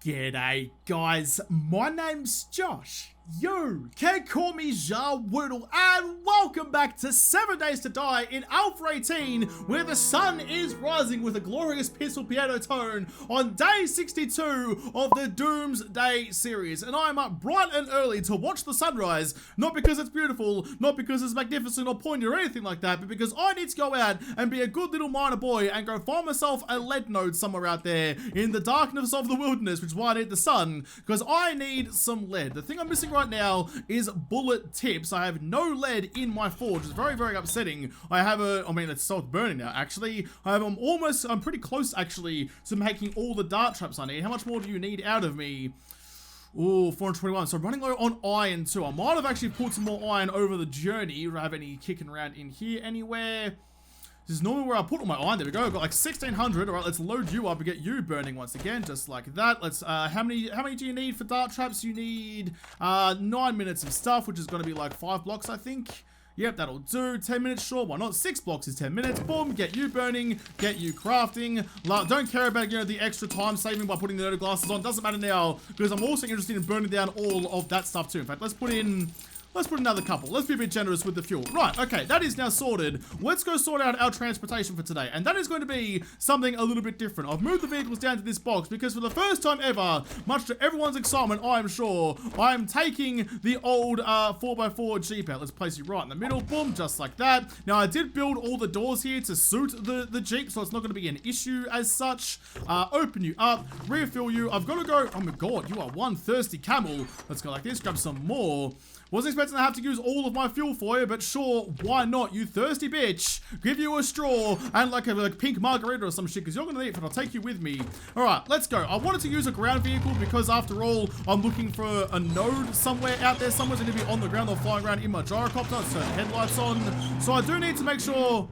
G'day guys, my name's Josh. You can call me Jawoodle, and welcome back to 7 Days to Die in Alpha 18, where the sun is rising with a glorious peaceful piano tone on day 62 of the Doomsday series. And I'm up bright and early to watch the sunrise, not because it's beautiful, not because it's magnificent or pointy or anything like that, but because I need to go out and be a good little miner boy and go find myself a lead node somewhere out there in the darkness of the wilderness, which is why I need the sun, because I need some lead. The thing I'm missing right now is bullet tips. I have no lead in my forge. It's very, very upsetting. I have it's salt burning now, actually. I'm pretty close, actually, to making all the dart traps I need. How much more do you need out of me? Ooh, 421. So I'm running low on iron too. I might have actually put some more iron over the journey. Do I have any kicking around in here anywhere? This is normally where I put all my iron. There we go. I've got like 1600. All right, let's load you up and get you burning once again, just like that. Let's, how many do you need for dart traps? You need, 9 minutes of stuff, which is going to be like 5 blocks, I think. Yep, that'll do. 10 minutes, sure, why not? 6 blocks is 10 minutes. Boom, get you burning, get you crafting. Don't care about, the extra time saving by putting the nerd glasses on. Doesn't matter now, because I'm also interested in burning down all of that stuff too. In fact, let's put another couple. Let's be a bit generous with the fuel. Right, okay, that is now sorted. Let's go sort out our transportation for today. And that is going to be something a little bit different. I've moved the vehicles down to this box because for the first time ever, much to everyone's excitement, I am sure, I am taking the old 4x4 Jeep out. Let's place you right in the middle. Boom, just like that. Now, I did build all the doors here to suit the Jeep, so it's not going to be an issue as such. Open you up, refill you. I've got to go. Oh my god, you are one thirsty camel. Let's go like this, grab some more. Wasn't expecting to have to use all of my fuel for you, but sure, why not, you thirsty bitch? Give you a straw and like a pink margarita or some shit, because you're going to need it, but I'll take you with me. All right, let's go. I wanted to use a ground vehicle because, after all, I'm looking for a node somewhere out there. Someone's going to be on the ground or flying around in my gyrocopter. Let's turn the headlights on. So I do need to make sure...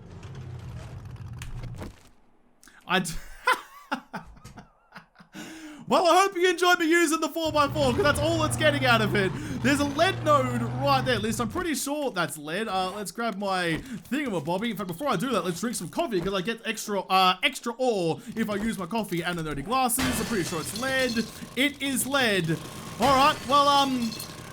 Well, I hope you enjoyed me using the 4x4, because that's all it's getting out of it. There's a lead node right there. At least I'm pretty sure that's lead. Let's grab my thingamabobby. In fact, before I do that, let's drink some coffee, because I get extra ore if I use my coffee and the nerdy glasses. I'm pretty sure it's lead. It is lead. All right, well,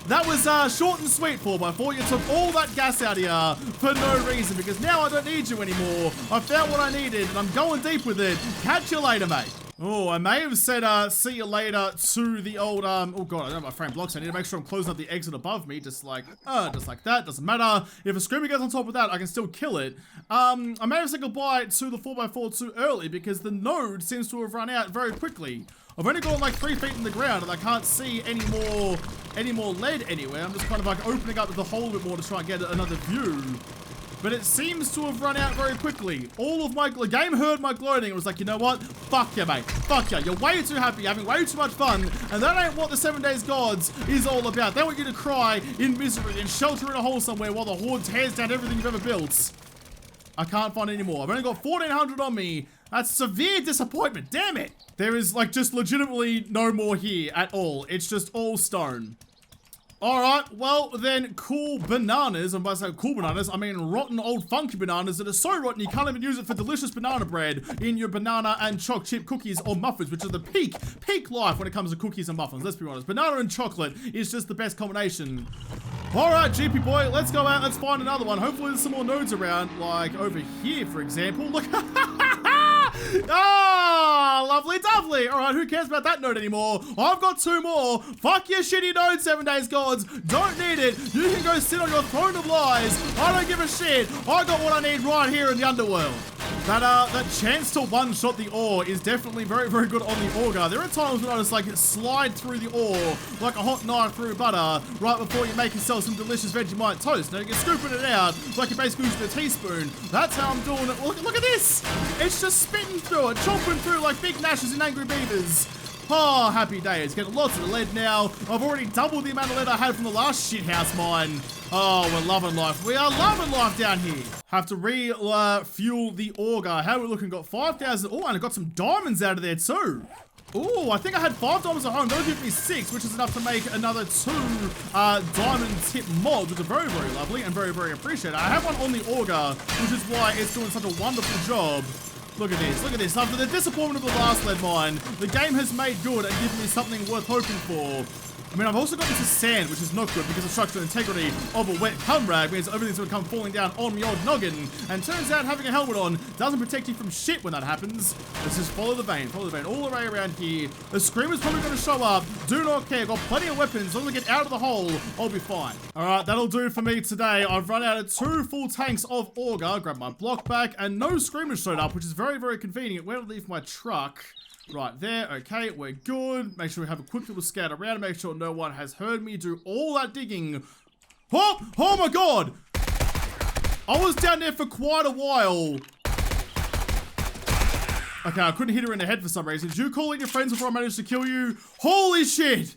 that was short and sweet 4x4. You took all that gas out of you for no reason, because now I don't need you anymore. I found what I needed, and I'm going deep with it. Catch you later, mate. Oh, I may have said, see you later to the old, oh god, I don't have my frame blocks. I need to make sure I'm closing up the exit above me, just like that. Doesn't matter. If a screamer gets on top of that, I can still kill it. I may have said goodbye to the 4x4 too early, because the node seems to have run out very quickly. I've only gone like 3 feet in the ground, and I can't see any more lead anywhere. I'm just kind of like opening up the hole a bit more to try and get another view. But it seems to have run out very quickly. All of my game heard my gloating. It was like, you know what? Fuck you, mate. Fuck you. You're way too happy, having way too much fun, and that ain't what the 7 Days Gods is all about. They want you to cry in misery and shelter in a hole somewhere while the Horde tears down everything you've ever built. I can't find any more. I've only got 1,400 on me. That's severe disappointment. Damn it. There is like just legitimately no more here at all. It's just all stone. Alright, well then, cool bananas, and by saying cool bananas, I mean rotten old funky bananas that are so rotten you can't even use it for delicious banana bread in your banana and choc chip cookies or muffins, which is the peak life when it comes to cookies and muffins, let's be honest. Banana and chocolate is just the best combination. Alright, GP boy, let's go out, let's find another one. Hopefully there's some more nodes around, like over here, for example. Look, ah, lovely dovely. Alright, who cares about that node anymore? I've got 2 more. Fuck your shitty node, 7 Days Gods. Don't need it. You can go sit on your throne of lies. I don't give a shit. I got what I need right here in the underworld. That chance to one-shot the ore is definitely very, very good on the auger. There are times when I just like slide through the ore like a hot knife through butter right before you make yourself some delicious Vegemite toast. Now you're scooping it out like you're basically using a teaspoon. That's how I'm doing it. Look at this. It's just spitting through it, chomping through like big gnashes and angry beavers. Oh, happy days. Getting lots of lead now. I've already doubled the amount of lead I had from the last shithouse mine. Oh, we're loving life. We are loving life down here. Have to refuel the auger. How are we looking? Got 5,000. Oh, and I got some diamonds out of there too. Oh, I think I had 5 diamonds at home. That'll give me 6, which is enough to make another 2 diamond tip mods, which are very, very lovely and very, very appreciated. I have one on the auger, which is why it's doing such a wonderful job. Look at this. Look at this. After the disappointment of the last lead mine, the game has made good and given me something worth hoping for. I mean, I've also got into sand, which is not good because the structural integrity of a wet cum rag means everything's going to come falling down on my old noggin. And turns out having a helmet on doesn't protect you from shit when that happens. Let's just follow the vein all the way around here. The Screamer's probably going to show up. Do not care. Got plenty of weapons. As long as I get out of the hole, I'll be fine. All right, that'll do for me today. I've run out of 2 full tanks of Auger. Grab my block back, and no Screamers showed up, which is very, very convenient. Where to leave my truck? Right there, okay, we're good. Make sure we have a quick little scout around and make sure no one has heard me do all that digging. Oh my god! I was down there for quite a while. Okay, I couldn't hit her in the head for some reason. Did you call in your friends before I managed to kill you? Holy shit!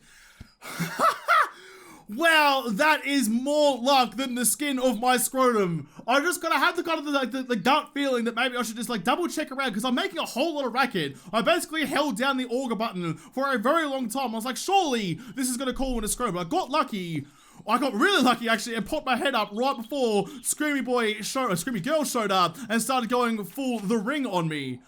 Wow, that is more luck than the skin of my scrotum. I just gotta have the kind of the gut feeling that maybe I should just like double check around because I'm making a whole lot of racket. I basically held down the Auger button for a very long time. I was like, surely this is gonna call in a scrotum. I got lucky. I got really lucky actually and popped my head up right before Screamy Girl showed up and started going full The Ring on me.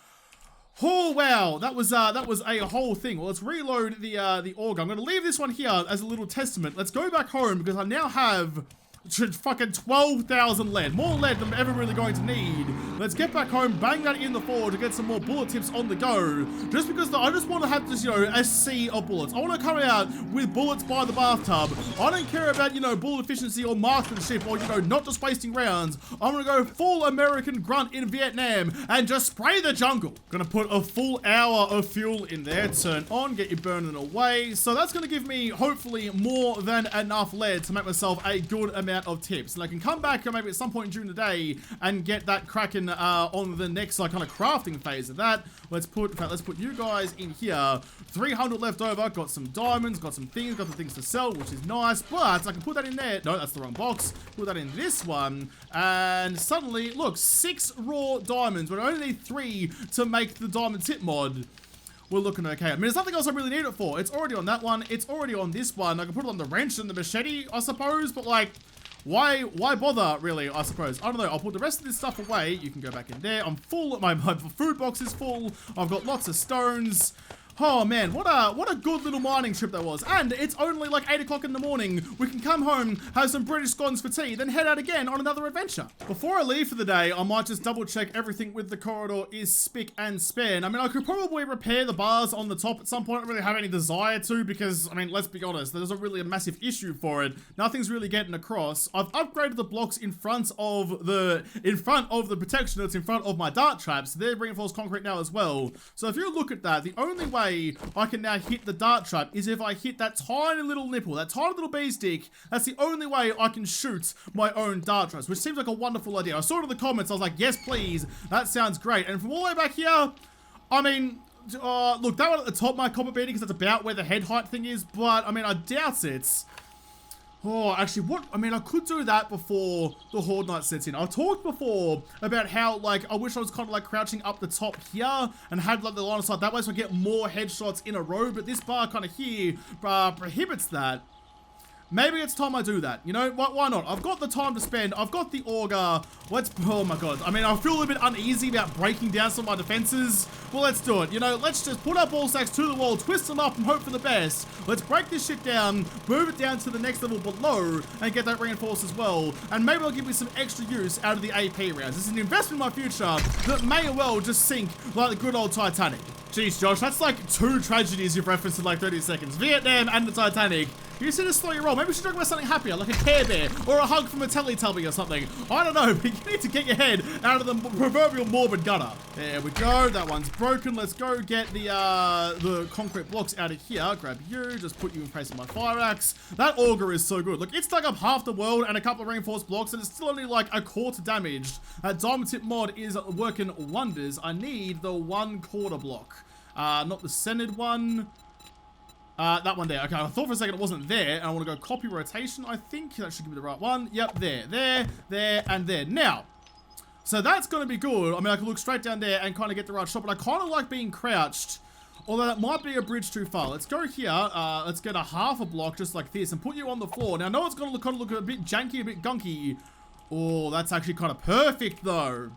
Oh wow, that was a whole thing. Well, let's reload the Auger. I'm gonna leave this one here as a little testament. Let's go back home because I now have fucking 12,000 lead. More lead than I'm ever really going to need. Let's get back home, bang that in the forge to get some more bullet tips on the go. Just because I just want to have this, you know, a sea of bullets. I want to come out with bullets by the bathtub. I don't care about, you know, bullet efficiency or marksmanship or, you know, not just wasting rounds. I'm going to go full American grunt in Vietnam and just spray the jungle. Gonna put a full hour of fuel in there. Turn on, get you burning away. So that's going to give me, hopefully, more than enough lead to make myself a good amount of tips, and I can come back maybe at some point during the day and get that cracking on the next like kind of crafting phase of that. Let's put you guys in here. 300 left over. Got some diamonds, got some things to sell, which is nice. But I can put that in there. No, that's the wrong box. Put that in this one, and suddenly, look, 6 raw diamonds. But I only need 3 to make the diamond tip mod. We're looking okay. I mean, there's nothing else I really need it for. It's already on that one. It's already on this one. I can put it on the wrench and the machete, I suppose. But like, why bother, really, I suppose? I don't know. I'll put the rest of this stuff away. You can go back in there. I'm full. My food box is full. I've got lots of stones. Oh man, what a good little mining trip that was. And it's only like 8 o'clock in the morning. We can come home, have some British scones for tea, then head out again on another adventure. Before I leave for the day, I might just double check everything with the corridor is spick and span. I mean, I could probably repair the bars on the top at some point. I don't really have any desire to because, I mean, let's be honest, there's not really a massive issue for it. Nothing's really getting across. I've upgraded the blocks in front of the protection that's in front of my dart traps. They're reinforced concrete now as well. So if you look at that, the only way I can now hit the dart trap is if I hit that tiny little nipple, that tiny little bee stick. That's the only way I can shoot my own dart traps, which seems like a wonderful idea. I saw it in the comments, I was like, yes please, that sounds great. And from all the way back here, I mean, look, that one at the top might cop a beating because that's about where the head height thing is, but I mean, I doubt it. Oh, actually, I could do that before the Horde Night sets in. I've talked before about how, like, I wish I was kind of, like, crouching up the top here and had, like, the line of sight that way so I get more headshots in a row, but this bar kind of here prohibits that. Maybe it's time I do that. You know, why not? I've got the time to spend. I've got the Auger. Oh my god. I mean, I feel a little bit uneasy about breaking down some of my defenses. Well, let's do it. You know, let's just put our ball sacks to the wall, twist them up, and hope for the best. Let's break this shit down, move it down to the next level below, and get that reinforced as well. And maybe I'll give me some extra use out of the AP rounds. This is an investment in my future that may well just sink like the good old Titanic. Jeez, Josh, that's like 2 tragedies you've referenced in like 30 seconds. Vietnam and the Titanic. You see this slow your roll. Maybe we should talk about something happier, like a Care Bear or a hug from a Teletubby or something. I don't know, but you need to get your head out of the proverbial morbid gutter. There we go. That one's broken. Let's go get the concrete blocks out of here. Grab you. Just put you in place of my fire axe. That Auger is so good. Look, it's dug up half the world and a couple of reinforced blocks, and it's still only like a quarter damaged. That diamond tip mod is working wonders. I need the 1/4 block. Not the centered one. That one there. Okay, I thought for a second it wasn't there, and I want to go copy rotation. I think that should give me the right one. Yep, there, and there. Now, so that's going to be good. I mean, I can look straight down there and kind of get the right shot, but I kind of like being crouched, although that might be a bridge too far. Let's go here. Let's get a half a block just like this and put you on the floor. Now, I know it's going to kind of look a bit janky, a bit gunky. Oh, that's actually kind of perfect, though.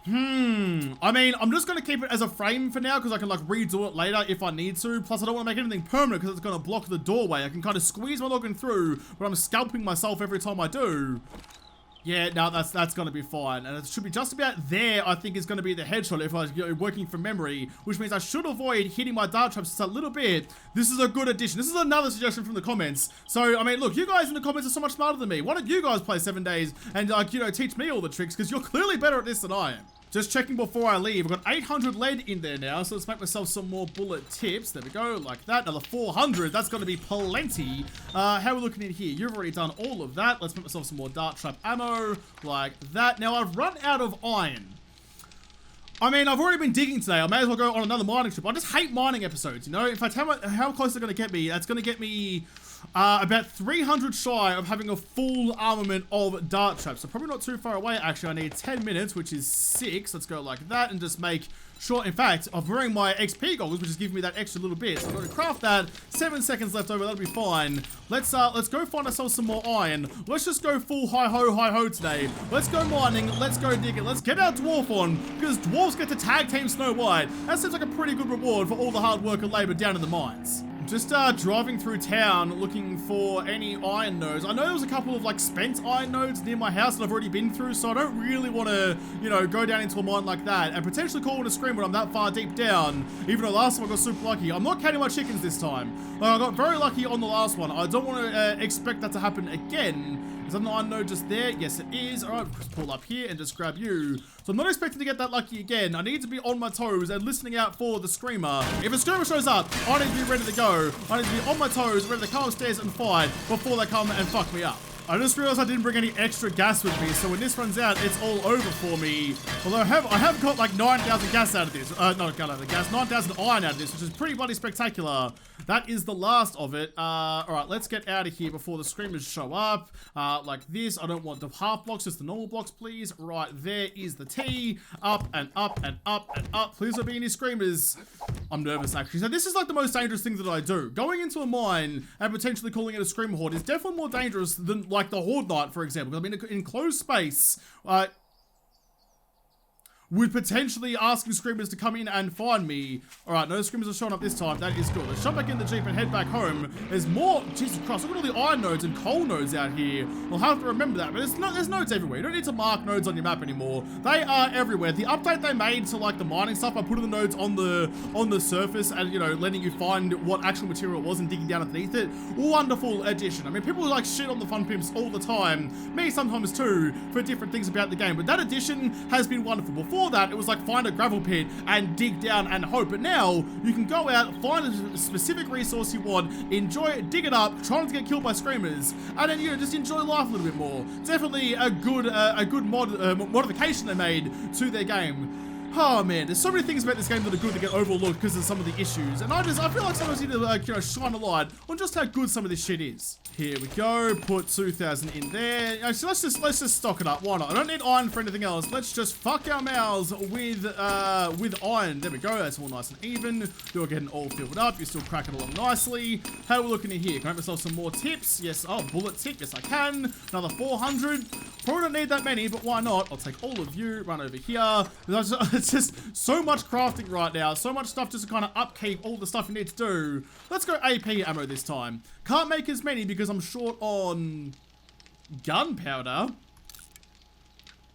I mean, I'm just going to keep it as a frame for now because I can like redo it later if I need to. Plus, I don't want to make anything permanent because it's going to block the doorway. I can kind of squeeze my noggin through, but I'm scalping myself every time I do. Yeah, no, that's going to be fine. And it should be just about there, I think, is going to be the headshot if I was working from memory, which means I should avoid hitting my dart traps just a little bit. This is a good addition. This is another suggestion from the comments. So, I mean, look, you guys in the comments are so much smarter than me. Why don't you guys play 7 days and, like, you know, teach me all the tricks because you're clearly better at this than I am. Just checking before I leave. I've got 800 lead in there now, so let's make myself some more bullet tips. There we go, like that. Another 400. That's going to be plenty. How are we looking in here? You've already done all of that. Let's make myself some more dart trap ammo, like that. Now, I've run out of iron. I mean, I've already been digging today. I may as well go on another mining trip. I just hate mining episodes, you know? In fact, how close they're going to get me, that's going to get me about 300 shy of having a full armament of dart traps. So probably not too far away, actually. I need 10 minutes, which is 6. Let's go like that and just make sure. In fact, I'm wearing my XP goggles, which is giving me that extra little bit. So I'm going to craft that. 7 seconds left over. That'll be fine. Let's go find ourselves some more iron. Let's just go full hi-ho today. Let's go mining. Let's go digging. Let's get our dwarf on because dwarves get to tag team Snow White. That seems like a pretty good reward for all the hard work and labor down in the mines. Just driving through town looking for any iron nodes. I know there was a couple of like spent iron nodes near my house that I've already been through, so I don't really want to, you know, go down into a mine like that and potentially call in a scream when I'm that far deep down, even though last time I got super lucky. I'm not counting my chickens this time. Like, I got very lucky on the last one. I don't want to expect that to happen again. Is that an iron node just there? Yes, it is. All right, just pull up here and just grab you. So I'm not expecting to get that lucky again. I need to be on my toes and listening out for the screamer. If a screamer shows up, I need to be ready to go. I need to be on my toes, ready to come upstairs and fight before they come and fuck me up. I just realized I didn't bring any extra gas with me, so when this runs out, it's all over for me. Although I have got like 9,000 gas out of this. Not got out of gas, 9,000 iron out of this, which is pretty bloody spectacular. That is the last of it. Alright, let's get out of here before the screamers show up. Like this. I don't want the half blocks, just the normal blocks, please. Right, there is the T. Up and up and up and up. Please don't be any screamers. I'm nervous, actually. So this is like the most dangerous thing that I do. Going into a mine and potentially calling it a screamer horde is definitely more dangerous than like the Horde Knight, for example. I mean, in enclosed space, with potentially asking screamers to come in and find me. Alright, no screamers are showing up this time. That is good. Let's jump back in the Jeep and head back home. There's more. Jesus Christ, look at all the iron nodes and coal nodes out here. We'll have to remember that. But there's nodes everywhere. You don't need to mark nodes on your map anymore. They are everywhere. The update they made to like the mining stuff by putting the nodes on the surface and, you know, letting you find what actual material it was and digging down underneath it. Wonderful addition. I mean, people like shit on the Fun Pimps all the time. Me sometimes too, for different things about the game. But that addition has been wonderful. Before that, it was like find a gravel pit and dig down and hope. But now you can go out, find a specific resource you want, enjoy it, dig it up, try not to get killed by screamers, and then, you know, just enjoy life a little bit more. Definitely a good modification they made to their game. Oh man, there's so many things about this game that are good that get overlooked because of some of the issues, and I feel like sometimes you need to, like, you know, shine a light on just how good some of this shit is. Here we go, put 2,000 in there. So let's just stock it up. Why not? I don't need iron for anything else. Let's just fuck our mouths with iron. There we go. That's all nice and even. You're getting all filled up. You're still cracking along nicely. How are we looking in here? Can I have myself some more tips? Yes. Oh, bullet tip. Yes, I can. Another 400. Probably don't need that many, but why not? I'll take all of you. Run over here. It's just so much crafting right now. So much stuff just to kind of upkeep all the stuff you need to do. Let's go AP ammo this time. Can't make as many because I'm short on gunpowder.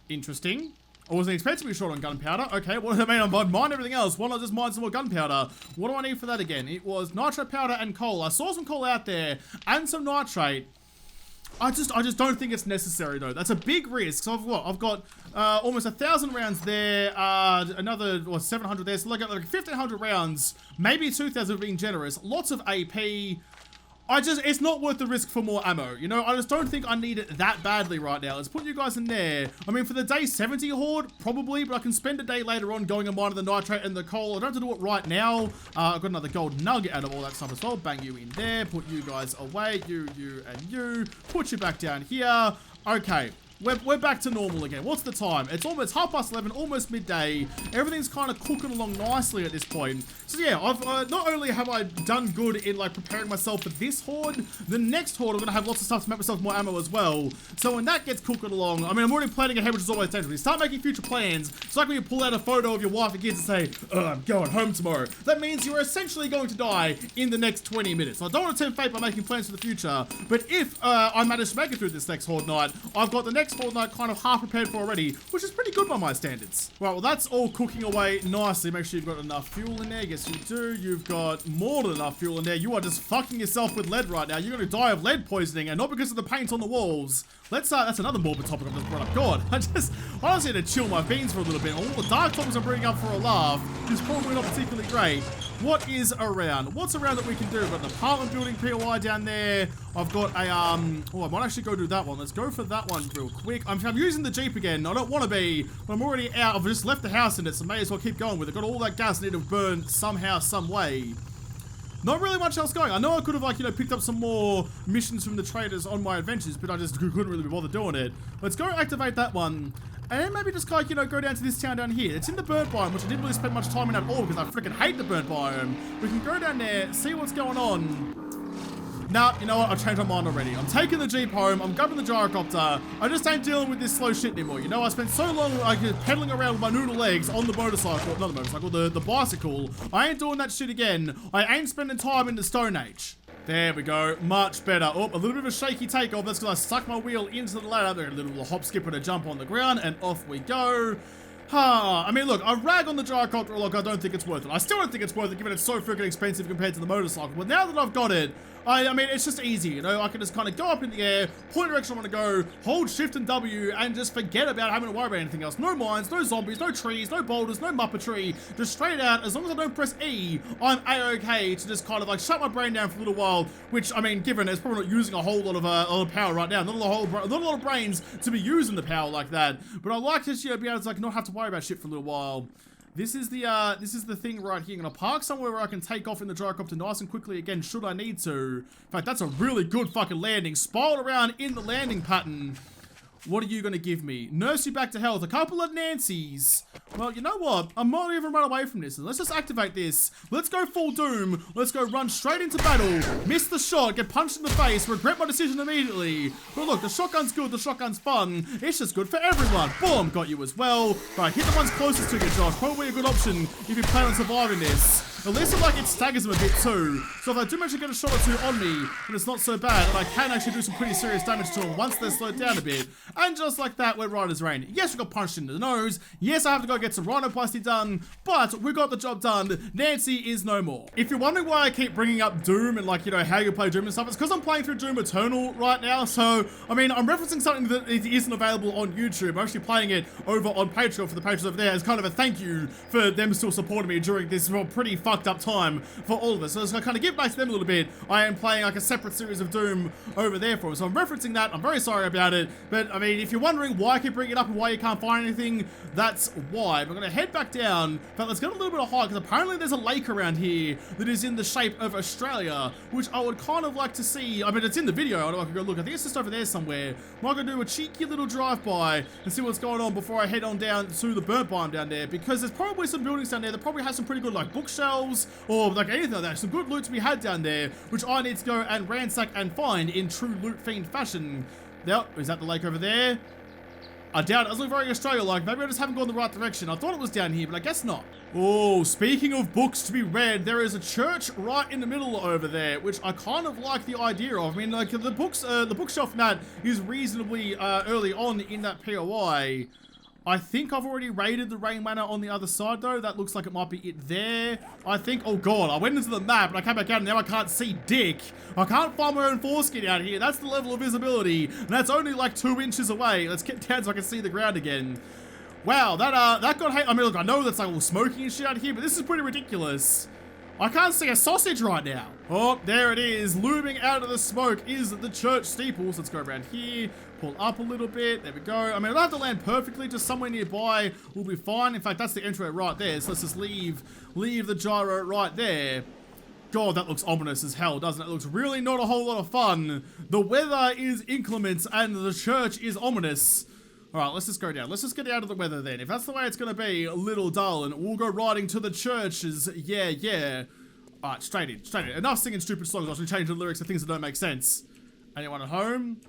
Interesting. I wasn't expecting to be short on gunpowder. Okay, well, I mean, I'd mine everything else. Why not just mine some more gunpowder? What do I need for that again? It was nitrate powder and coal. I saw some coal out there and some nitrate. I just don't think it's necessary though. That's a big risk. So I've got almost 1,000 rounds there, another 700 there. So like 1,500 rounds, maybe 2,000 being generous. Lots of AP. It's not worth the risk for more ammo. You know, I just don't think I need it that badly right now. Let's put you guys in there. I mean, for the day 70 horde, probably, but I can spend a day later on going and mining the nitrate and the coal. I don't have to do it right now. I've got another gold nugget out of all that stuff as well. Bang you in there. Put you guys away. You, and you. Put you back down here. Okay. we're back to normal again. What's the time? It's almost 11:30, almost midday. Everything's kind of cooking along nicely at this point. So yeah, I've not only have I done good in like preparing myself for this horde, the next horde I'm gonna have lots of stuff to make myself more ammo as well. So when that gets cooking along, I mean, I'm already planning ahead, which is always dangerous. When you start making future plans, it's like when you pull out a photo of your wife and kids and say, I'm going home tomorrow. That means you're essentially going to die in the next 20 minutes. I don't want to tempt fate by making plans for the future, but if I manage to make it through this next horde night, I've got the next horde night kind of half prepared for already, which is pretty good by my standards. Right, well, that's all cooking away nicely. Make sure you've got enough fuel in there. Yes, you do. You've got more than enough fuel in there. You are just fucking yourself with lead right now. You're going to die of lead poisoning, and not because of the paint on the walls. Let's, that's another morbid topic I've just brought up. God, I just honestly had to chill my beans for a little bit. All the dark topics I'm bringing up for a laugh is probably not particularly great. What is around? What's around that we can do? I've got an apartment building POI down there. I've got a, oh, I might actually go do that one. Let's go for that one real quick. I'm using the Jeep again. I don't want to be, but I'm already out. I've just left the house in it, so may as well keep going with it. Got all that gas I need to burn somehow, some way. Not really much else going. I know I could have, like, you know, picked up some more missions from the traders on my adventures, but I just couldn't really be bothered doing it. Let's go activate that one. And then maybe just, like, you know, go down to this town down here. It's in the burnt biome, which I didn't really spend much time in at all because I freaking hate the burnt biome. We can go down there, see what's going on. Nah, you know what? I've changed my mind already. I'm taking the Jeep home. I'm grabbing the gyrocopter. I just ain't dealing with this slow shit anymore. You know, I spent so long like pedaling around with my noodle legs on the motorcycle. Not the motorcycle, the bicycle. I ain't doing that shit again. I ain't spending time in the Stone Age. There we go. Much better. Oh, a little bit of a shaky takeoff. That's because I stuck my wheel into the ladder. There, a little hop, skip, and a jump on the ground, and off we go. I mean, look, I rag on the gyrocopter, look, I don't think it's worth it. I still don't think it's worth it, given it's so freaking expensive compared to the motorcycle. But now that I've got it, I mean, it's just easy, you know? I can just kind of go up in the air, point direction I want to go, hold Shift and W, and just forget about having to worry about anything else. No mines, no zombies, no trees, no boulders, no muppetry. Just straight out, as long as I don't press E, I'm A-okay to just kind of, like, shut my brain down for a little while, which, I mean, given it's probably not using a whole lot of power right now. Not a lot of brains to be using the power like that. But I like to, you know, be able to, like, not have to worry about shit for a little while. This is the thing right here. I'm gonna park somewhere where I can take off in the gyrocopter nice and quickly again, should I need to. In fact, that's a really good fucking landing. Spiral around in the landing pattern. What are you gonna give me? Nurse you back to health. A couple of Nancys. Well, you know what? I might even run away from this. Let's just activate this. Let's go full Doom. Let's go run straight into battle. Miss the shot. Get punched in the face. Regret my decision immediately. But look, the shotgun's good. The shotgun's fun. It's just good for everyone. Boom. Got you as well. Right, hit the ones closest to you, Josh. Probably a good option if you plan on surviving this. At least it, like, it staggers them a bit too. So if I do manage to get a shot or two on me, then it's not so bad. And I can actually do some pretty serious damage to them once they're slowed down a bit. And just like that, we're right as rain. Yes, we got punched in the nose. Yes, I have to go get some rhinoplasty done. But we got the job done. Nancy is no more. If you're wondering why I keep bringing up Doom and, like, you know, how you play Doom and stuff, it's because I'm playing through Doom Eternal right now. So, I mean, I'm referencing something that isn't available on YouTube. I'm actually playing it over on Patreon for the patrons over there as kind of a thank you for them still supporting me during this pretty fucked up time for all of us. So I kind of give back to them a little bit. I am playing like a separate series of Doom over there for them. So I'm referencing that. I'm very sorry about it. But I mean, if you're wondering why I keep bringing it up and why you can't find anything, that's why. We're going to head back down. But let's get a little bit of high because apparently there's a lake around here that is in the shape of Australia, which I would kind of like to see. I mean, it's in the video. I can go look. I think it's just over there somewhere. I'm going to do a cheeky little drive-by and see what's going on before I head on down to the burnt biome down there, because there's probably some buildings down there that probably have some pretty good like bookshelves or like anything like that. Some good loot to be had down there, which I need to go and ransack and find in true loot fiend fashion. Now, is that the lake over there? I doubt it. It doesn't look very Australia-like. Maybe I just haven't gone the right direction. I thought it was down here, but I guess not. Oh, speaking of books to be read, there is a church right in the middle over there, which I kind of like the idea of. I mean, like, the bookshelf mat is reasonably early on in that POI. I think I've already raided the Rain Manor on the other side, though. That looks like it might be it there. I think, oh god, I went into the map and I came back out and now I can't see dick. I can't find my own foreskin out here. That's the level of visibility, and that's only like 2 inches away. Let's get down so I can see the ground again. Wow, that got hate. I mean, look, I know that's like all smoking and shit out here, but this is pretty ridiculous. I can't see a sausage right now. Oh, there it is. Looming out of the smoke is the church steeple. So let's go around here, pull up a little bit. There we go. I mean, I don't have to land perfectly. Just somewhere nearby will be fine. In fact, that's the entryway right there. So let's just leave the gyro right there. God, that looks ominous as hell, doesn't it? It looks really not a whole lot of fun. The weather is inclement and the church is ominous. All right, let's just go down. Let's just get out of the weather then. If that's the way it's going to be, little darling, we'll go riding to the churches. Yeah, yeah. All right, straight in, straight in. Enough singing stupid songs. I should change the lyrics to things that don't make sense. Anyone at home?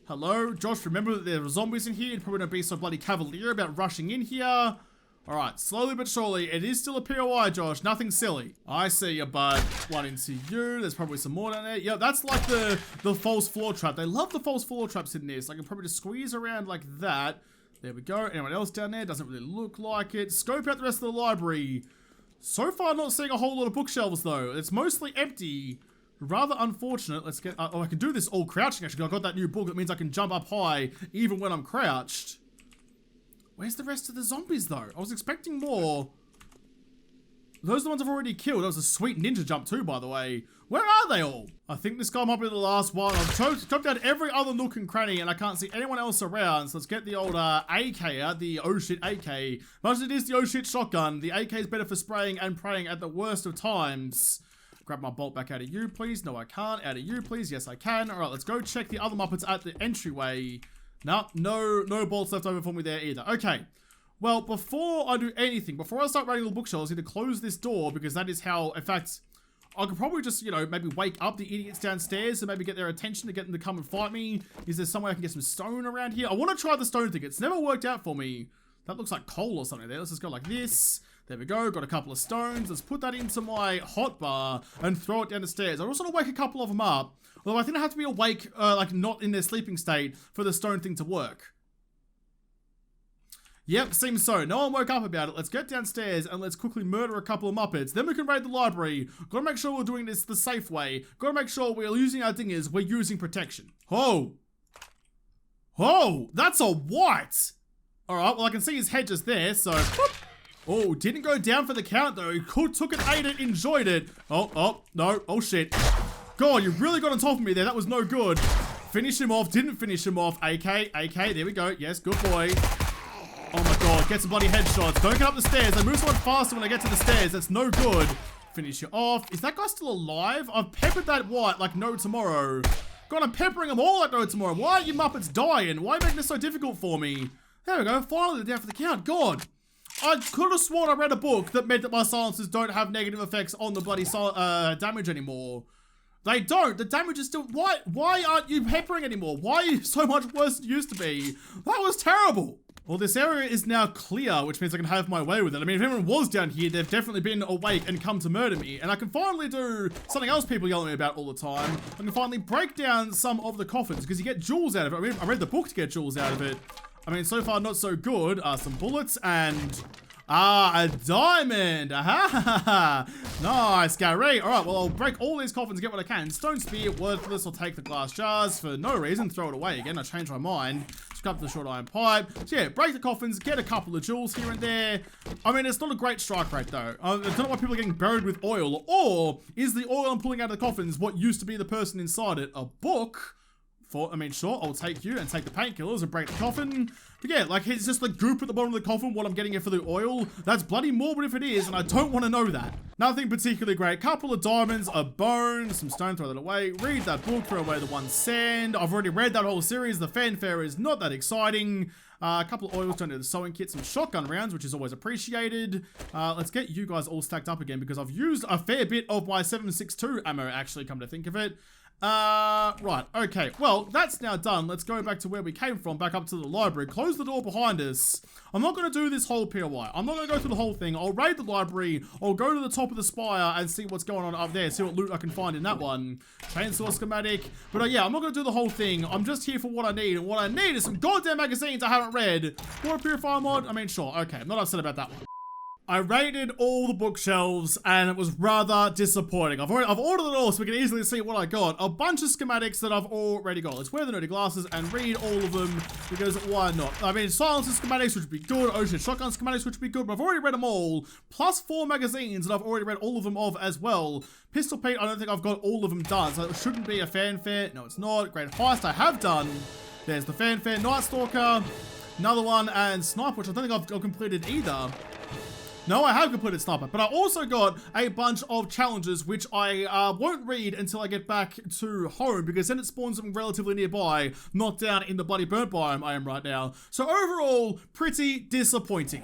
Hello? Josh, remember that there are zombies in here. You're probably don't be so bloody cavalier about rushing in here. All right, slowly but surely, it is still a POI, Josh. Nothing silly. I see you, bud. One into you. There's probably some more down there. Yeah, that's like the false floor trap. They love the false floor traps in this. I can probably just squeeze around like that. There we go. Anyone else down there? Doesn't really look like it. Scope out the rest of the library. So far, not seeing a whole lot of bookshelves, though. It's mostly empty. Rather unfortunate. Let's get... oh, I can do this all crouching, actually. I got that new book. That means I can jump up high even when I'm crouched. Where's the rest of the zombies, though? I was expecting more. Those are the ones I've already killed. That was a sweet ninja jump, too, by the way. Where are they all? I think this guy might be the last one. I've scoped out every other nook and cranny, and I can't see anyone else around. So let's get the old AK out, the oh shit AK. Much as it is the oh shit shotgun, the AK is better for spraying and praying at the worst of times. Grab my bolt back out of you, please. No, I can't. Out of you, please. Yes, I can. All right, let's go check the other Muppets at the entryway. No bolts left over for me there either. Okay. Well, before I do anything, before I start raiding the bookshelves, I need to close this door because that is how, in fact, I could probably just, you know, maybe wake up the idiots downstairs and maybe get their attention to get them to come and fight me. Is there some way I can get some stone around here? I want to try the stone thing. It's never worked out for me. That looks like coal or something there. Let's just go like this. There we go. Got a couple of stones. Let's put that into my hotbar and throw it down the stairs. I also want to wake a couple of them up. Although I think I have to be awake, like not in their sleeping state for the stone thing to work. Yep, seems so. No one woke up about it. Let's get downstairs and let's quickly murder a couple of Muppets. Then we can raid the library. Gotta make sure we're doing this the safe way. Gotta make sure we're using our dingers. We're using protection. Oh. Oh, that's a white. All right, well, I can see his head just there, so... Oh, didn't go down for the count, though. He took it, ate it, enjoyed it. Oh, no. Oh, shit. God, you really got on top of me there. That was no good. Finish him off. Didn't finish him off. AK. There we go. Yes, good boy. Oh, my God. Get some bloody headshots. Don't get up the stairs. They move so much faster when I get to the stairs. That's no good. Finish you off. Is that guy still alive? I've peppered that white like no tomorrow. God, I'm peppering them all like no tomorrow. Why are you Muppets dying? Why are you making this so difficult for me? There we go. Finally, they're down for the count. God. I could have sworn I read a book that meant that my silencers don't have negative effects on the bloody damage anymore. They don't. The damage is still... Why aren't you peppering anymore? Why are you so much worse than it used to be? That was terrible. Well, this area is now clear, which means I can have my way with it. I mean, if anyone was down here, they've definitely been awake and come to murder me. And I can finally do something else people yell at me about all the time. I can finally break down some of the coffins because you get jewels out of it. I mean, I read the book to get jewels out of it. I mean, so far, not so good. Some bullets and... a diamond! Aha! Nice, Gary. Alright, well, I'll break all these coffins and get what I can. Stone spear, worthless. I'll take the glass jars for no reason. Throw it away again. I changed my mind. Scrap the short iron pipe. So yeah, break the coffins, get a couple of jewels here and there. I mean, it's not a great strike rate, though. I don't know why people are getting buried with oil. Or is the oil I'm pulling out of the coffins what used to be the person inside it? A book? I mean, sure, I'll take you and take the painkillers and break the coffin. But yeah, like, it's just the goop at the bottom of the coffin, what I'm getting it for the oil. That's bloody morbid if it is, and I don't want to know that. Nothing particularly great. Couple of diamonds, a bone, some stone, throw that away. Read that book, throw away the one sand. I've already read that whole series. The fanfare is not that exciting. A couple of oils, turn into the sewing kit, some shotgun rounds, which is always appreciated. Let's get you guys all stacked up again, because I've used a fair bit of my 7.62 ammo, actually, come to think of it. Right, okay, well, that's now done. Let's go back to where we came from, back up to the library. Close the door behind us. I'm not going to do this whole POI. I'm not going to go through the whole thing. I'll raid the library. I'll go to the top of the spire and see what's going on up there, see what loot I can find in that one. Chainsaw schematic. But yeah, I'm not going to do the whole thing. I'm just here for what I need, and what I need is some goddamn magazines I haven't read. Water purifier mod? I mean, sure, okay, I'm not upset about that one. I raided all the bookshelves and it was rather disappointing. I've ordered it all so we can easily see what I got. A bunch of schematics that I've already got. Let's wear the nerdy glasses and read all of them because why not? I mean, silencer schematics, which would be good. Ocean shotgun schematics, which would be good, but I've already read them all. Plus 4 magazines that I've already read all of them of as well. Pistol Pete, I don't think I've got all of them done, so it shouldn't be a fanfare. No, it's not. Great Heist, I have done. There's the fanfare. Night Stalker, another one, and Snipe, which I don't think I've completed either. No, I have completed Sniper, but I also got a bunch of challenges which I won't read until I get back to home, because then it spawns them relatively nearby, not down in the bloody burnt biome I am right now. So overall, pretty disappointing.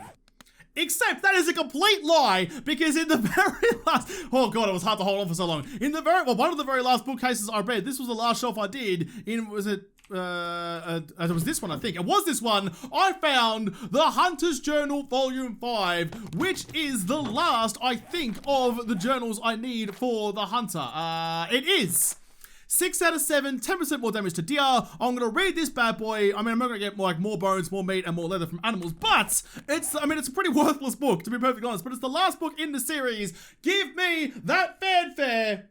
Except that is a complete lie, because in the very last, oh god, it was hard to hold on for so long. In the very, well, one of the very last bookcases I read, this was the last shelf I did in, was it was this one, I think. It was this one. I found the Hunter's Journal Volume 5, which is the last, I think, of the journals I need for the Hunter. It is 6 out of 7, 10% more damage to deer. I'm gonna read this bad boy. I mean, I'm not gonna get more bones, more meat, and more leather from animals, but it's a pretty worthless book, to be perfectly honest, but it's the last book in the series. Give me that fanfare.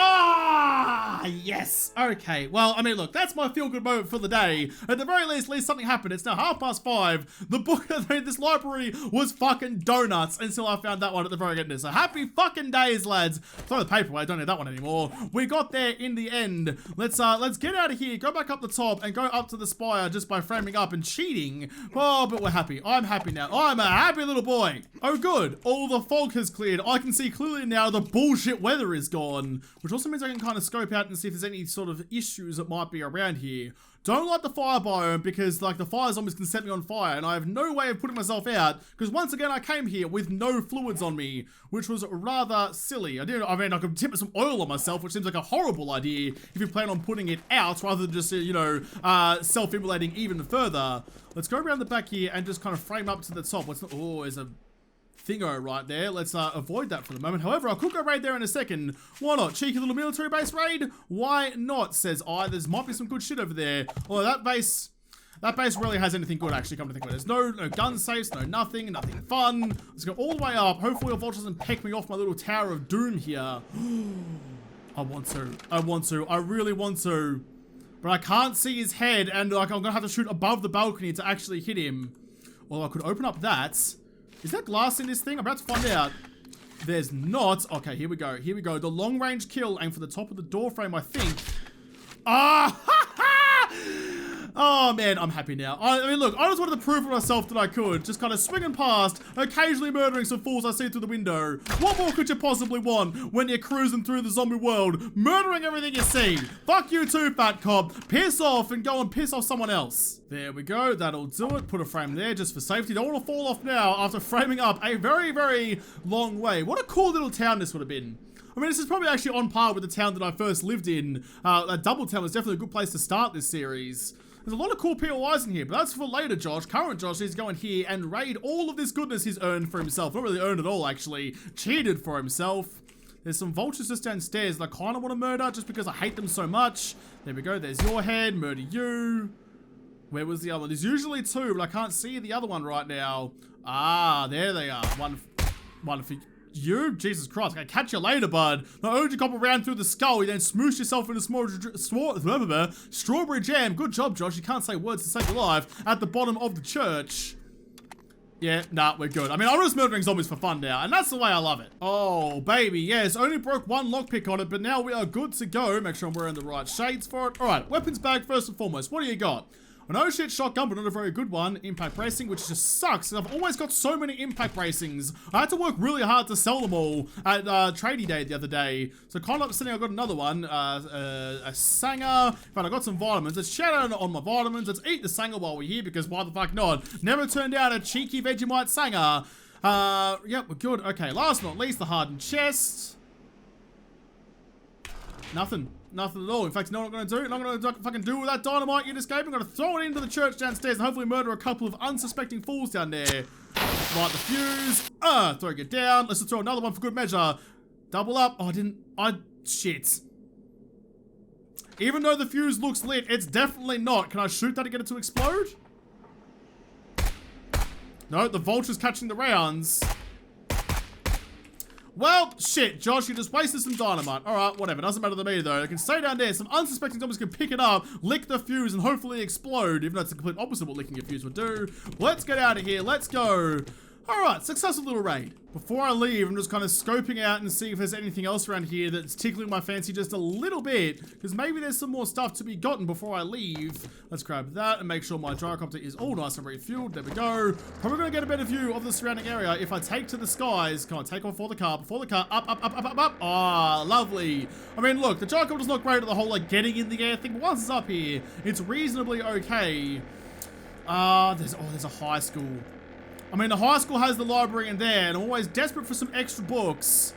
Ah, yes. Okay. Well, I mean, look, that's my feel-good moment for the day. At the very least something happened. It's now 5:30. The book in this library was fucking donuts until I found that one at the very end. So happy fucking days, lads. Throw the paper away. I don't need that one anymore. We got there in the end. Let's get out of here. Go back up the top and go up to the spire just by framing up and cheating. Oh, but we're happy. I'm happy now. I'm a happy little boy. Oh, good. All the fog has cleared. I can see clearly now the bullshit weather is gone. Which also means I can kind of scope out and see if there's any sort of issues that might be around here. Don't like the fire biome because, like, the fire zombies can set me on fire and I have no way of putting myself out because once again I came here with no fluids on me, which was rather silly. I could tip some oil on myself, which seems like a horrible idea if you plan on putting it out rather than just, you know, self-immolating even further. Let's go around the back here and just kind of frame up to the top. Oh, there's a thingo right there. Let's avoid that for the moment. However, I could go raid there in a second. Why not? Cheeky little military base raid? Why not, says I. There might be some good shit over there. Although that base really has anything good, actually, come to think of it. There's no gun safes, nothing fun. Let's go all the way up. Hopefully a vulture doesn't peck me off my little Tower of Doom here. I want to. I really want to. But I can't see his head, and like I'm gonna have to shoot above the balcony to actually hit him. Well, I could open up that. Is there glass in this thing? I'm about to find out. There's not. Okay, here we go. Here we go. The long range kill. Aim for the top of the door frame, I think. Ah! Oh, man, I'm happy now. I mean, look, I just wanted to prove for myself that I could. Just kind of swinging past, occasionally murdering some fools I see through the window. What more could you possibly want when you're cruising through the zombie world, murdering everything you see? Fuck you too, fat cop. Piss off and go and piss off someone else. There we go. That'll do it. Put a frame there just for safety. Don't want to fall off now after framing up a very, very long way. What a cool little town this would have been. I mean, this is probably actually on par with the town that I first lived in. That Doubletown was definitely a good place to start this series. There's a lot of cool POIs in here, but that's for later Josh. Current Josh needs to go in here and raid all of this goodness he's earned for himself. Not really earned at all, actually. Cheated for himself. There's some vultures just downstairs that I kind of want to murder just because I hate them so much. There we go. There's your head. Murder you. Where was the other one? There's usually two, but I can't see the other one right now. Ah, there they are. One for you? Jesus Christ, I catch you later, bud. Not only did you cop around through the skull, you then smooshed yourself into strawberry jam. Good job, Josh. You can't say words to save your life at the bottom of the church. Yeah, nah, we're good. I mean, I'm just murdering zombies for fun now, and that's the way I love it. Oh, baby, yes, only broke one lockpick on it, but now we are good to go. Make sure I'm wearing the right shades for it. All right, weapons bag first and foremost. What do you got? An oh shit shotgun, but not a very good one. Impact bracing, which just sucks. I've always got so many impact bracings. I had to work really hard to sell them all at trading day the other day. So kind of upsetting, I got another one. A Sanger. But I got some vitamins. Let's shout out on my vitamins. Let's eat the Sanger while we're here, because why the fuck not? Never turned down a cheeky Vegemite Sanger. Yep, we're good. Okay, last but not least, the hardened chest. Nothing at all. In fact, you know what I'm going to do? I'm going to fucking do with that dynamite you just gave me. I'm going to throw it into the church downstairs and hopefully murder a couple of unsuspecting fools down there. Light the fuse. Throw it down. Let's just throw another one for good measure. Double up. Oh, shit. Even though the fuse looks lit, it's definitely not. Can I shoot that to get it to explode? No, the vulture's catching the rounds. Well, shit, Josh, you just wasted some dynamite. Alright, whatever, doesn't matter to me though. It can stay down there, some unsuspecting zombies can pick it up, lick the fuse, and hopefully explode, even though it's the complete opposite of what licking a fuse would do. Let's get out of here, let's go. Alright, successful little raid. Before I leave, I'm just kind of scoping out and see if there's anything else around here that's tickling my fancy just a little bit, because maybe there's some more stuff to be gotten before I leave. Let's grab that and make sure my gyrocopter is all nice and refueled. There we go. Probably going to get a better view of the surrounding area if I take to the skies. Come on, take off before the car, up. Ah, lovely. I mean, look, the gyrocopter's not great at the whole, like, getting in the air thing, but once it's up here, it's reasonably okay. There's a high school. I mean, the high school has the library in there, and I'm always desperate for some extra books.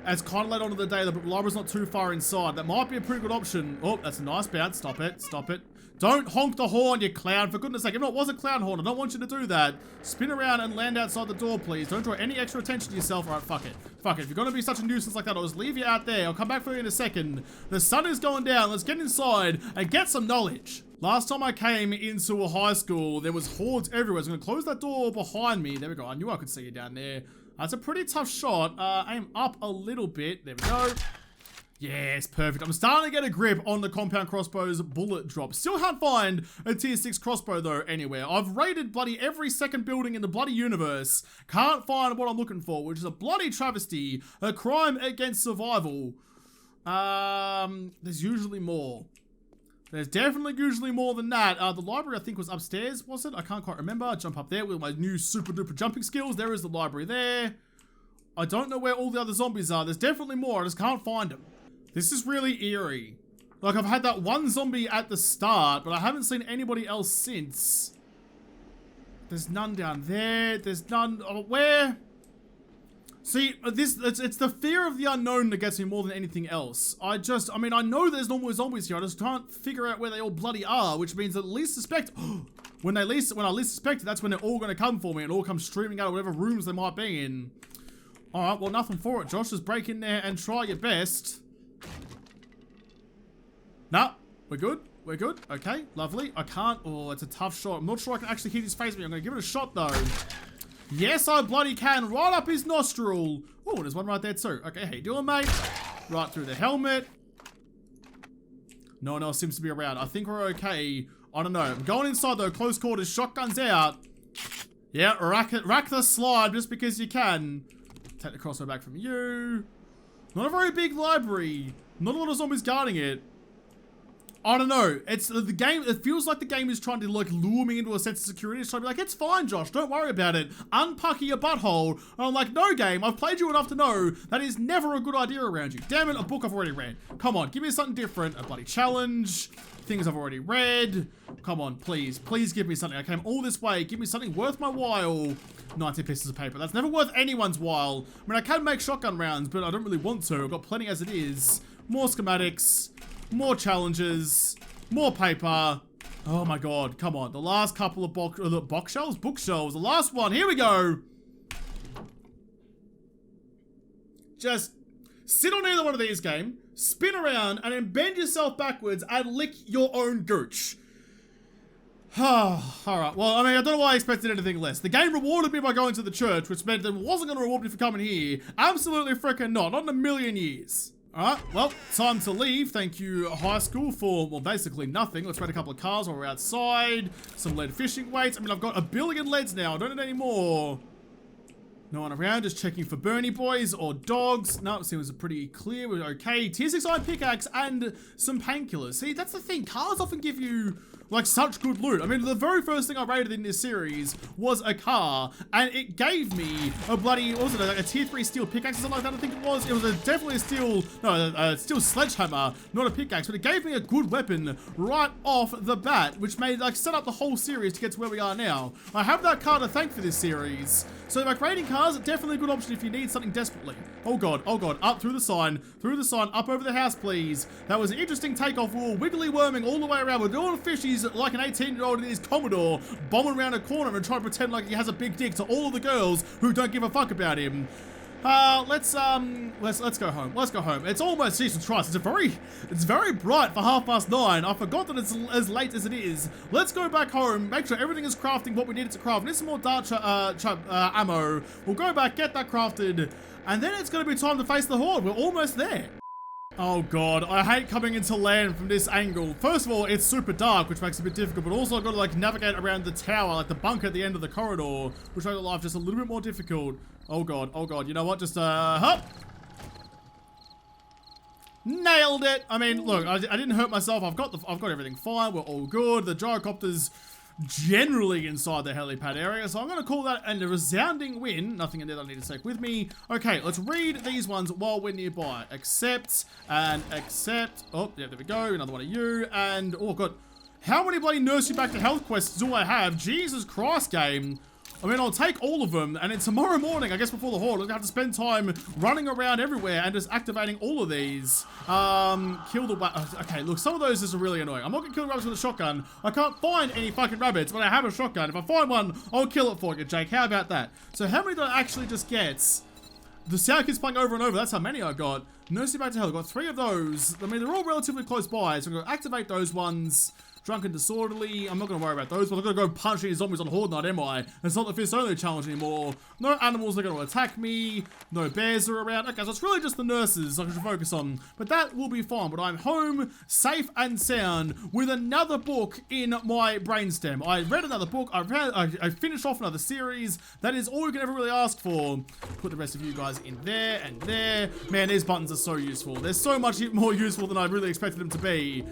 It's kind of late on in the day, the library's not too far inside. That might be a pretty good option. Oh, that's a nice bounce. Stop it. Stop it. Don't honk the horn, you clown. For goodness sake, if it was a clown horn, I don't want you to do that. Spin around and land outside the door, please. Don't draw any extra attention to yourself. All right, fuck it. Fuck it. If you're going to be such a nuisance like that, I'll just leave you out there. I'll come back for you in a second. The sun is going down. Let's get inside and get some knowledge. Last time I came into a high school, there was hordes everywhere. I was going to close that door behind me. There we go. I knew I could see you down there. That's a pretty tough shot. Aim up a little bit. There we go. Yes, perfect. I'm starting to get a grip on the compound crossbow's bullet drop. Still can't find a tier 6 crossbow though anywhere. I've raided bloody every second building in the bloody universe. Can't find what I'm looking for, which is a bloody travesty. A crime against survival. There's usually more. There's definitely usually more than that. The library, I think, was upstairs, was it? I can't quite remember. I jump up there with my new super duper jumping skills. There is the library there. I don't know where all the other zombies are. There's definitely more. I just can't find them. This is really eerie. Like, I've had that one zombie at the start, but I haven't seen anybody else since. There's none down there. There's none... where? See, it's the fear of the unknown that gets me more than anything else. I mean, I know there's no more zombies here. I just can't figure out where they all bloody are, which means at least suspect... when I least suspect it, that's when they're all going to come for me and all come streaming out of whatever rooms they might be in. Alright, well, nothing for it, Josh. Just break in there and try your best. No, we're good. We're good. Okay, lovely. I can't... Oh, it's a tough shot. I'm not sure I can actually hit his face, but I'm going to give it a shot, though. Yes, I bloody can. Right up his nostril. Oh, there's one right there, too. Okay, how you doing, mate? Right through the helmet. No one else seems to be around. I think we're okay. I don't know. I'm going inside, though. Close quarters. Shotguns out. Yeah, rack the slide just because you can. Take the crossbow back from you. Not a very big library. Not a lot of zombies guarding it. I don't know. It's the game. It feels like the game is trying to like lure me into a sense of security. It's trying to be like, it's fine, Josh. Don't worry about it. Unpucker your butthole. And I'm like, no, game. I've played you enough to know that is never a good idea around you. Damn it, a book I've already read. Come on, give me something different. A bloody challenge. Things I've already read. Come on, please. Please give me something. I came all this way. Give me something worth my while. 90 pieces of paper. That's never worth anyone's while. I mean, I can make shotgun rounds, but I don't really want to. I've got plenty as it is. More schematics. More challenges, more paper. Oh my god, come on. The last couple of bookshelves? The last one, here we go. Just sit on either one of these, game, spin around, and then bend yourself backwards and lick your own gooch. Alright, well, I mean, I don't know why I expected anything less. The game rewarded me by going to the church, which meant that it wasn't going to reward me for coming here. Absolutely freaking not in a million years. Alright, well, time to leave. Thank you, high school, for, well, basically nothing. Let's rent a couple of cars while we're outside. Some lead fishing weights. I mean, I've got 1 billion leads now. I don't need any more. No one around, just checking for Bernie boys or dogs. No, it seems pretty clear. We're okay. Tier 6 iron pickaxe and some painkillers. See, that's the thing. Cars often give you, like, such good loot. I mean, the very first thing I raided in this series was a car, and it gave me a bloody, what was it, like a tier 3 steel pickaxe or something like that, I think it was. It was definitely a steel, no, a steel sledgehammer, not a pickaxe, but it gave me a good weapon right off the bat, which made, like, set up the whole series to get to where we are now. I have that car to thank for this series. So, like, raiding cars, definitely a good option if you need something desperately. Oh god, up through the sign, up over the house, please. That was an interesting takeoff. We were wiggly worming all the way around. We're doing fishies like an 18-year-old in his Commodore, bombing around a corner and trying to pretend like he has a big dick to all of the girls who don't give a fuck about him. Let's go home. Let's go home. It's almost Jesus Christ. It's very bright for 9:30. I forgot that it's as late as it is. Let's go back home. Make sure everything is crafting what we need it to craft. Need some more dart ammo. We'll go back, get that crafted, and then it's going to be time to face the horde. We're almost there. Oh god, I hate coming into land from this angle. First of all, it's super dark, which makes it a bit difficult, but also I've got to like navigate around the tower, like the bunker at the end of the corridor, which makes life just a little bit more difficult. Oh god, you know what? Just hop. Nailed it. I mean, look, I didn't hurt myself. I've got everything fine. We're all good. The gyrocopter's generally inside the helipad area, so I'm going to call that a resounding win. Nothing in there that I need to take with me. Okay, let's read these ones while we're nearby. Accept and accept. Oh, yeah, there we go. Another one of you. And, oh, God. How many bloody nurse you back to health quests do I have? Jesus Christ, game. I mean, I'll take all of them, and then tomorrow morning, I guess before the horde, I'm gonna have to spend time running around everywhere and just activating all of these. Kill the okay, look, some of those is really annoying. I'm not gonna kill rabbits with a shotgun. I can't find any fucking rabbits, but I have a shotgun. If I find one, I'll kill it for you, Jake. How about that? So how many did I actually just get? The sound keeps playing over and over. That's how many I got. Nursing back to hell. I got 3 of those. I mean, they're all relatively close by, so I'm gonna activate those ones. Drunk and Disorderly, I'm not going to worry about those, but I'm going to go punch these zombies on Horde Night, am I? It's not the Fist Only challenge anymore. No animals are going to attack me. No bears are around. Okay, so it's really just the nurses I should focus on. But that will be fine. But I'm home, safe and sound, with another book in my brainstem. I read another book. I finished off another series. That is all you can ever really ask for. Put the rest of you guys in there and there. Man, these buttons are so useful. They're so much more useful than I really expected them to be.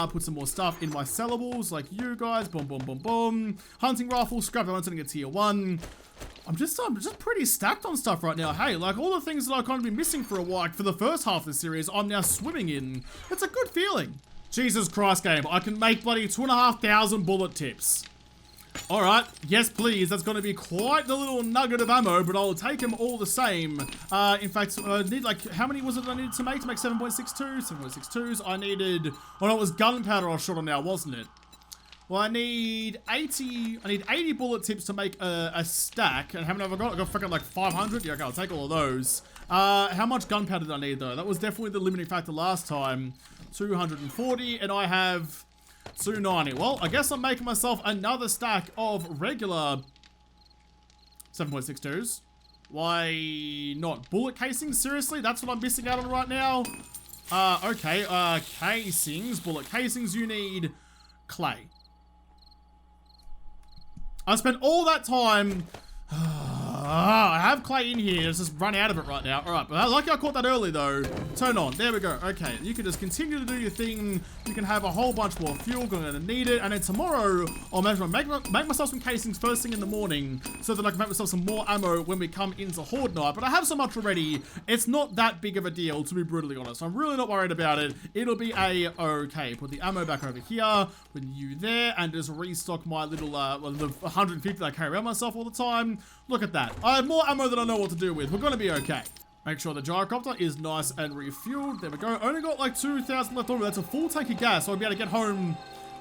Put some more stuff in my sellables, like you guys. Boom, boom, boom, boom. Hunting rifle, scrap. I'm sending a tier 1. I'm just pretty stacked on stuff right now. Hey, like all the things that I've kind of been missing for a while, for the first half of the series, I'm now swimming in. It's a good feeling. Jesus Christ, game. I can make bloody 2,500 bullet tips. All right, yes, please. That's going to be quite the little nugget of ammo, but I'll take them all the same. In fact, I need like, how many was it I needed to make 7.62? 7.62s. I needed, oh no, it was gunpowder I was short on now, wasn't it? Well, I need 80 bullet tips to make a stack. And how many have I got? I got freaking like 500. Yeah, okay, I'll take all of those. How much gunpowder did I need though? That was definitely the limiting factor last time. 240, and I have 290. Well, I guess I'm making myself another stack of regular 7.62s. Why not? Bullet casings? Seriously? That's what I'm missing out on right now? Okay. Casings. Bullet casings. You need clay. I spent all that time... I have clay in here. It's just run out of it right now. Alright, but I like I caught that early though. Turn on. There we go. Okay, you can just continue to do your thing. You can have a whole bunch more fuel. I'm going to need it. And then tomorrow, I'll make myself some casings first thing in the morning so that I can make myself some more ammo when we come into Horde Night. But I have so much already. It's not that big of a deal, to be brutally honest. I'm really not worried about it. It'll be okay. Put the ammo back over here. Put you there. And just restock my little, the 150 that I carry around myself all the time. Look at that. I have more ammo than I know what to do with. We're going to be okay. Make sure the gyrocopter is nice and refueled. There we go. Only got like 2,000 left over. That's a full tank of gas. So I'll be able to get home.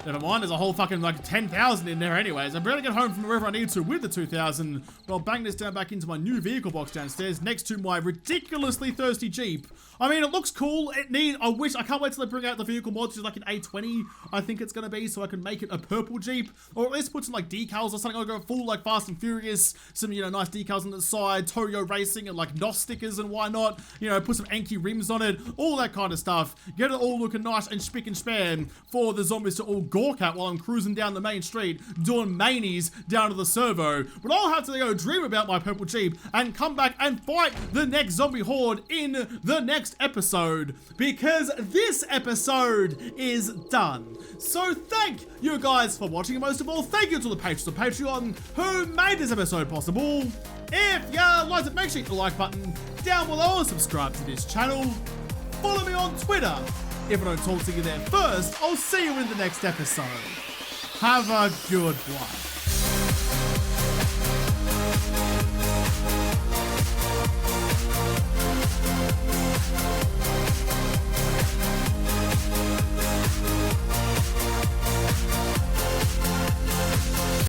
Never mind. There's a whole fucking like 10,000 in there anyways. I'm able to get home from wherever I need to with the 2,000. But I'll bang this down back into my new vehicle box downstairs next to my ridiculously thirsty Jeep. I mean, it looks cool. I can't wait till they bring out the vehicle mod, which is like an A20, I think it's going to be, so I can make it a purple Jeep. Or at least put some like decals or something. I'll go full like Fast and Furious. Some, you know, nice decals on the side. Toyo Racing and like NOS stickers and why not. You know, put some Anki rims on it. All that kind of stuff. Get it all looking nice and spick and span for the zombies to all gawk at while I'm cruising down the main street doing manies down to the servo. But I'll have to go dream about my purple Jeep and come back and fight the next zombie horde in the next episode, because this episode is done. So thank you guys for watching, and most of all, thank you to the patrons of Patreon who made this episode possible. If you liked it, make sure you hit the like button down below and subscribe to this channel. Follow me on Twitter. If I don't talk to you there first, I'll see you in the next episode. Have a good one.